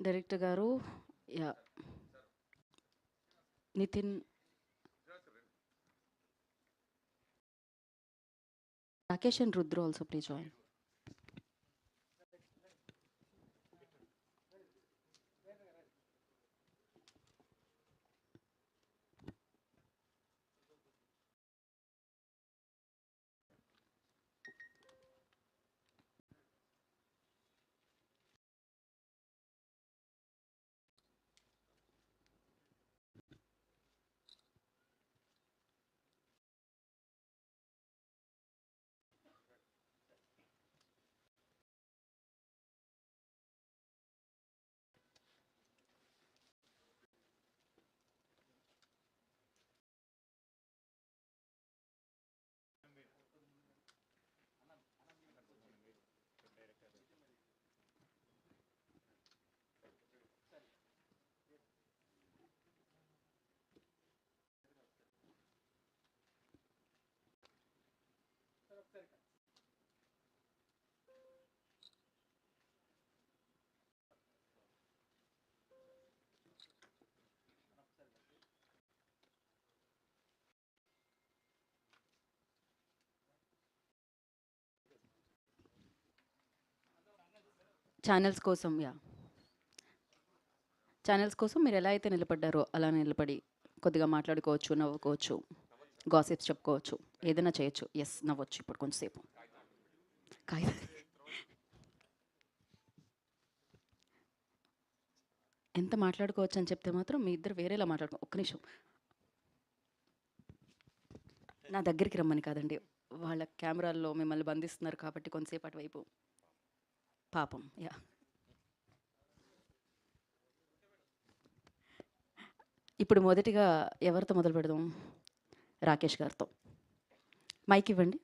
Director గారు, yeah, Nitin, Rakesh and Rudra also please join. Channels కోసం, yeah, channels కోసం మీరు ఎలా అయితే నిలబడ్డారో అలా నిలబడి కొద్దిగా మాట్లాడుకోవచ్చు, నవ్వుకోవచ్చు, గాసిప్స్ చెప్పుకోవచ్చు, ఏదైనా చేయొచ్చు. ఎస్, నవ్వచ్చు ఇప్పుడు కొంచెంసేపు. కాయ ఎంత మాట్లాడుకోవచ్చు అని చెప్తే మాత్రం మీ ఇద్దరు వేరేలా మాట్లాడుకో. ఒక్క నిమిషం, నా దగ్గరికి రమ్మని కాదండి, వాళ్ళ కెమెరాల్లో మిమ్మల్ని బంధిస్తున్నారు కాబట్టి కొంతసేపు అటువైపు. పాపం, యా. ఇప్పుడు మొదటిగా ఎవరితో మొదలు పెడదాం? రాకేష్ గారితో. మైక్ ఇవ్వండి.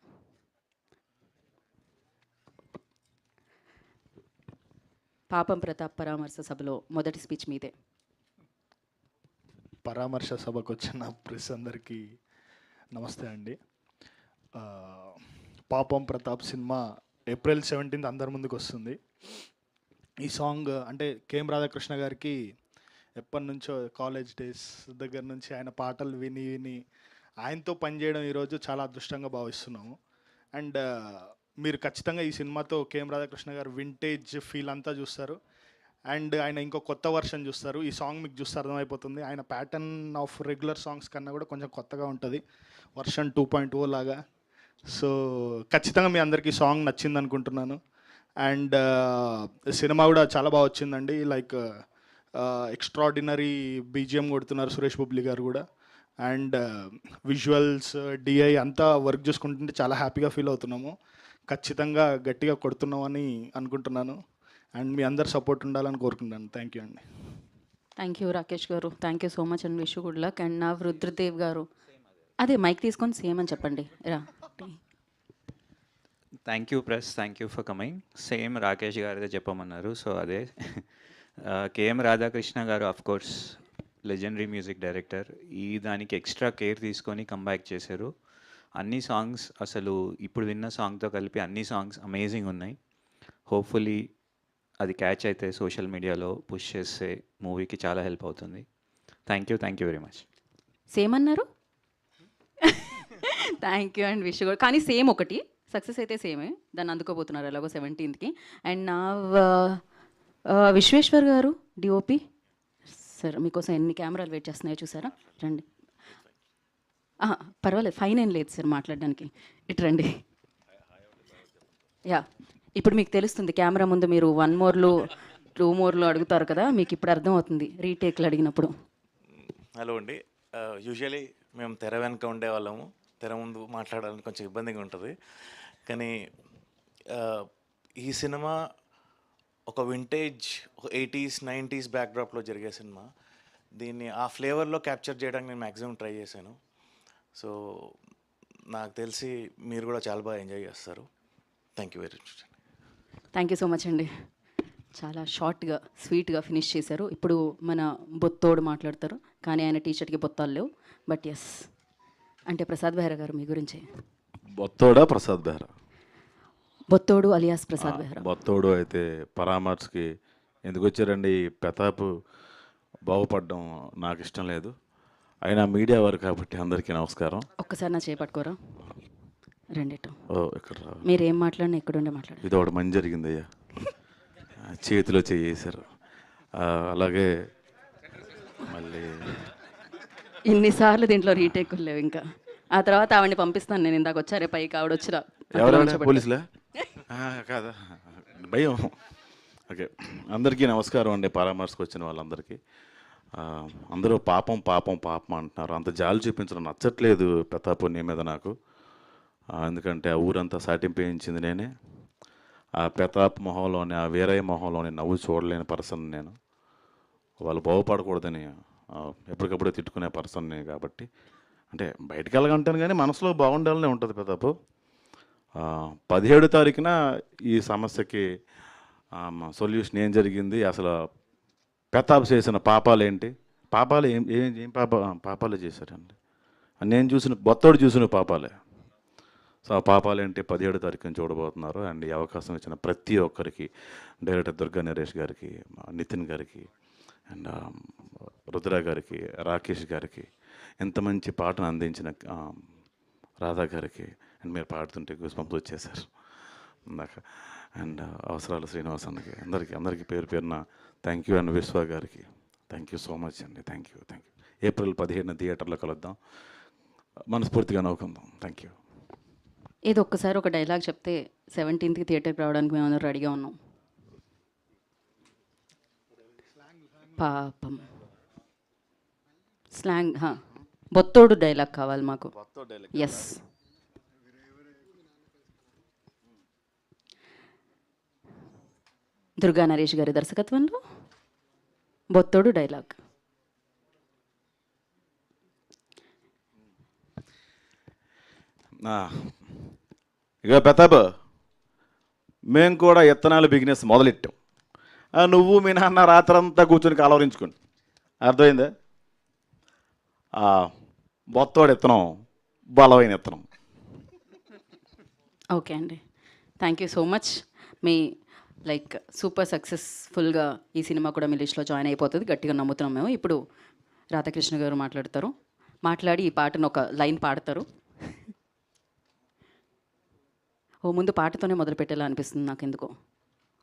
పాపం ప్రతాప్ పరామర్శ సభలో మొదటి స్పీచ్ మీదే. పరామర్శ సభకు వచ్చిన ప్రెస్ అందరికీ నమస్తే అండి. పాపం ప్రతాప్ సినిమా ఏప్రిల్ 17 అందరి ముందుకు వస్తుంది. ఈ సాంగ్ అంటే కేఎం రాధాకృష్ణ గారికి ఎప్పటి నుంచో కాలేజ్ డేస్ దగ్గర నుంచి ఆయన పాటలు విని విని ఆయనతో పనిచేయడం ఈరోజు చాలా అదృష్టంగా భావిస్తున్నాము. అండ్ మీరు ఖచ్చితంగా ఈ సినిమాతో కేఎం రాధాకృష్ణ గారు వింటేజ్ ఫీల్ అంతా చూస్తారు. అండ్ ఆయన ఇంకో కొత్త వర్షన్ చూస్తారు. ఈ సాంగ్ మీకు చూస్తే అర్థమైపోతుంది. ఆయన ప్యాటర్న్ ఆఫ్ రెగ్యులర్ సాంగ్స్ కన్నా కూడా కొంచెం కొత్తగా ఉంటుంది, వర్షన్ 2.0 లాగా. సో ఖచ్చితంగా మీ అందరికీ సాంగ్ నచ్చింది అనుకుంటున్నాను. అండ్ సినిమా కూడా చాలా బాగా వచ్చిందండి. లైక్ ఎక్స్ట్రాడినరీ బీజిఎం కొడుతున్నారు సురేష్ బొబ్లీ గారు కూడా. అండ్ విజువల్స్, డిఐ అంతా వర్క్ చేసుకుంటుంటే చాలా హ్యాపీగా ఫీల్ అవుతున్నాము. ఖచ్చితంగా గట్టిగా కొడుతున్నామని అనుకుంటున్నాను. అండ్ మీ అందరు సపోర్ట్ ఉండాలని కోరుకుంటాను. థ్యాంక్ యూ అండి. థ్యాంక్ యూ రాకేష్ గారు, thank you so much and wish good luck. And నా రుద్రదేవ్ గారు, అదే మైక్ తీసుకొని సేమ్ అని చెప్పండి. రా. Thank you press, thank you for coming. Same Rakesh గారిదే చెప్పమన్నారు, సో అదే. కేఎం రాధాకృష్ణ గారు of course legendary music director. ఈ దానికి ఎక్స్ట్రా కేర్ తీసుకొని కంబ్యాక్ చేశారు. అన్ని సాంగ్స్ అసలు ఇప్పుడు విన్న సాంగ్తో కలిపి అన్ని సాంగ్స్ అమేజింగ్ ఉన్నాయి. హోప్ఫుల్లీ అది క్యాచ్ అయితే సోషల్ మీడియాలో పుష్ చేస్తే మూవీకి చాలా హెల్ప్ అవుతుంది. Thank you very much. Same అన్నారు. Thank you and wish good. కానీ సేమ్ ఒకటి సక్సెస్ అయితే సేమే, దాన్ని అందుకోబోతున్నారు ఎలాగో 17th. అండ్ నా విశ్వేశ్వర్ గారు డిఓపి సార్, మీకోసం ఎన్ని కెమెరాలు వెయిట్ చేస్తున్నాయో చూసారా? రండి. పర్వాలేదు, ఫైన్ ఏం లేదు సార్ మాట్లాడడానికి. ఇటు రండి. యా, ఇప్పుడు మీకు తెలుస్తుంది కెమెరా ముందు మీరు 1 మోర్లు 2 మోర్లు అడుగుతారు కదా, మీకు ఇప్పుడు అర్థం అవుతుంది రీటేక్లు అడిగినప్పుడు. హలో అండి. యూజువలీ మేము తెర వెనక ఉండేవాళ్ళము, తెర ముందు మాట్లాడాలని కొంచెం ఇబ్బందిగా ఉంటుంది. కానీ ఈ సినిమా ఒక వింటేజ్, ఒక 80s 90s బ్యాక్డ్రాప్లో జరిగే సినిమా. దీన్ని ఆ ఫ్లేవర్లో క్యాప్చర్ చేయడానికి నేను మ్యాక్సిమం ట్రై చేశాను. సో నాకు తెలిసి మీరు కూడా చాలా బాగా ఎంజాయ్ చేస్తారు. Thank you very much. Thank you so much అండి. చాలా షార్ట్గా స్వీట్గా ఫినిష్ చేశారు. ఇప్పుడు మన బొత్తోడు మాట్లాడతారు, కానీ ఆయన టీషర్ట్కి బొత్తాలు లేవు. బట్ ఎస్, అంటే ప్రసాద్ బెహ్రా గారు మీ గురించి. బొత్తోడా ప్రసాద్ బెహ్రా? బొత్తోడు అలియాస్ ప్రసాద్ బెహ్రా. బొత్తోడు అయితే పరామర్శ్కి ఎందుకు వచ్చారండి ఈ ప్రతాప్ బాగుపడడం నాకు ఇష్టం లేదు. అయినా మీడియా వారు కాబట్టి అందరికీ నమస్కారం. ఒక్కసారి నా చేపట్టుకోరా రెండిటో. ఓ ఇక్కడ రా. మీరు ఏం మాట్లాడినా ఎక్కడుండే మాట్లాడారు. ఇది ఒకటి మంచి జరిగిందయ్యా, చేతిలో చేసారు. అలాగే మళ్ళీ ఇన్నిసార్లు దీంట్లో రీటేకులు లేవు. ఇంకా ఆ తర్వాత ఆవిడని పంపిస్తాను నేను. ఇందాక వచ్చారే పైకి ఆవిడ వచ్చిరా. ఎవరైనా పోలీసులా కాదా, భయం. ఓకే, అందరికీ నమస్కారం అండి. పరామర్శకు వచ్చిన వాళ్ళందరికీ. అందరూ పాపం పాపం పాపం అంటున్నారు. అంత జాలి చూపించడం నచ్చట్లేదు ప్రతాప్ నీ మీద నాకు. ఎందుకంటే ఆ ఊరంతా సాటింపేయించింది నేనే. ఆ ప్రతాప్ మొహంలోని, ఆ వీరయ్య మొహంలోని నవ్వు చూడలేని పర్సన్ నేను. వాళ్ళు బాగుపడకూడదని ఎప్పటికప్పుడు తిట్టుకునే పర్సన్ని కాబట్టి, అంటే బయటకు వెళ్ళగంటాను కానీ మనసులో బాగుండాలనే ఉంటుంది ప్రతాప్. 17 తారీఖున ఈ సమస్యకి సొల్యూషన్ ఏం జరిగింది, అసలు ప్రతాప్ చేసిన పాపాలు ఏంటి, పాపాలు ఏం ఏం ఏం పాపాలు చేశారండి. నేను చూసిన బొత్తోడు చూసిన పాపాలే. సో ఆ పాపాలు ఏంటి 17 తారీఖున చూడబోతున్నారు. అండ్ ఈ అవకాశం ఇచ్చిన ప్రతి ఒక్కరికి, డైరెక్టర్ దుర్గా నరేష్ గారికి, నితిన్ గారికి, అండ్ రుద్ర గారికి, రాకేష్ గారికి, ఎంత మంచి పాటను అందించిన రాధా గారికి, అండ్ మీరు పాడుతుంటే గూస్బంప్స్ వచ్చేసారు ఇందాక. అండ్ అవసరాలు శ్రీనివాసన్కి, అందరికీ పేరు పేరున థ్యాంక్ యూ. అండ్ విశ్వ గారికి థ్యాంక్ యూ సో మచ్ అండి. Thank you. ఏప్రిల్ 15న థియేటర్లో కలుద్దాం, మనస్ఫూర్తిగా నవ్వుకుందాం. Thank you. ఏదో ఒక్కసారి ఒక డైలాగ్ చెప్తే 17th థియేటర్కి రావడానికి మేము అందరూ రెడీగా ఉన్నాం. పాపం స్లాంగ్ బొత్తోడు డైలాగ్ కావాలి మాకు. ఎస్, దుర్గా నరేష్ గారి దర్శకత్వంలో బొత్తోడు డైలాగ్. ఇక ప్రతాప్, మేము కూడా ఇత్తనాలు బిజినెస్ మొదలెట్టాం. నువ్వు మీ నాన్న రాత్రంతా కూర్చొని కలవరించుకోండి, అర్థమైందా? బొత్తోడు ఇత్తనం బలమైన ఇత్తనం. ఓకే అండి, thank you so much. Me like super సక్సెస్ఫుల్గా ఈ సినిమా కూడా మీ లిస్ట్లో జాయిన్ అయిపోతుంది గట్టిగా నమ్ముతున్నాం మేము. ఇప్పుడు రాధాకృష్ణ గారు మాట్లాడి ఈ పాటను ఒక లైన్ పాడతారు. ఓ ముందు పాటతోనే మొదలు పెట్టేలా అనిపిస్తుంది నాకు ఎందుకో.